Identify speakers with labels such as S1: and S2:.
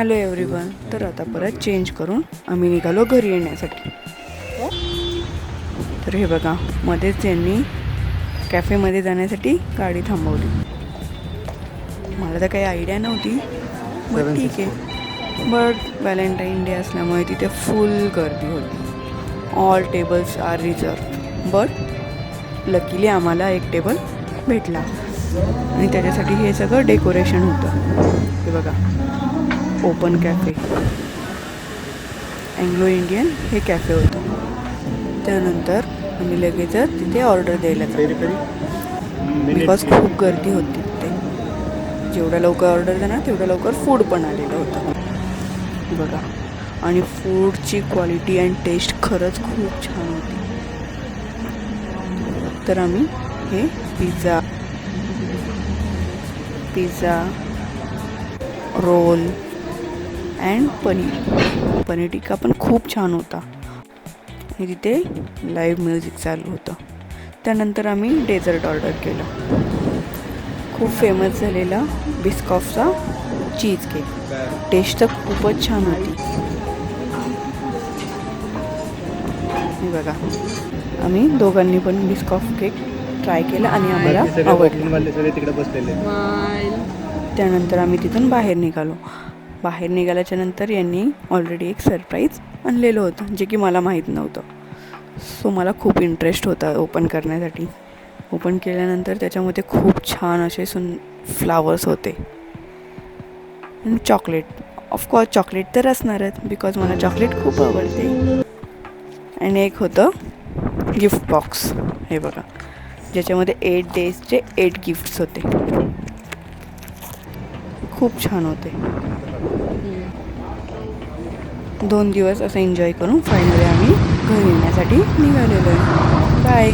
S1: Hello everyone. तर आता परत चेंज करून आम्ही निघालो घरी येण्यासाठी. तर हे बघा, मध्येच यांनी कॅफेमध्ये जाण्यासाठी गाडी थांबवली. मला तर काही आयडिया नव्हती, बट ठीक आहे. बट व्हॅलेंटाईन डे असल्यामुळे तिथे फुल गर्दी होती. All tables are reserve, but luckily आम्हाला एक टेबल भेटला. आणि त्याच्यासाठी हे सगळं डेकोरेशन होतं. हे बघा, ओपन कॅफे, अँग्लो इंडियन हे कॅफे होतं. त्यानंतर आम्ही लगेचच तिथे ऑर्डर द्यायला गेलो, बिकॉज खूप गर्दी होती तिथे. जेवढ्या लवकर ऑर्डर देणार तेवढ्या लवकर फूड पण आलेलं होतं. बघा, आणि फूडची क्वालिटी अँड टेस्ट खरंच खूप छान होती. तर आम्ही हे pizza role and paneer tikka पण खूप छान होता. आणि तिथे लाईव्ह म्युझिक चालू होतं. त्यानंतर आम्ही डेझर्ट ऑर्डर केलं. खूप फेमस झालेला बिस्कॉफचा चीज केक. टेस्ट तर खूपच छान होती. हे बघा, आम्ही दोघांनी पण बिस्कॉफ केक ट्राय केला आणि आम्हाला आवडला. त्यानंतर आम्ही तिथून बाहेर निघाल्याच्या नंतर यांनी ऑलरेडी एक सरप्राईज आणलेलं होतं, जे की मला माहीत नव्हतं. सो मला खूप इंटरेस्ट होता ओपन करण्यासाठी. ओपन केल्यानंतर त्याच्यामध्ये खूप छान असे फ्लावर्स होते. आणि चॉकलेट, ऑफकोर्स चॉकलेट तर असणारच, बिकॉज मला चॉकलेट खूप आवडते. आणि एक होतं गिफ्ट बॉक्स, हे बघा, ज्याच्यामध्ये 8 डेजचे 8 गिफ्ट्स होते. खूप छान होते. 2 दिवस असं एन्जॉय करून फायनली आम्ही घरी येण्यासाठी निघालेलो आहे. बाय.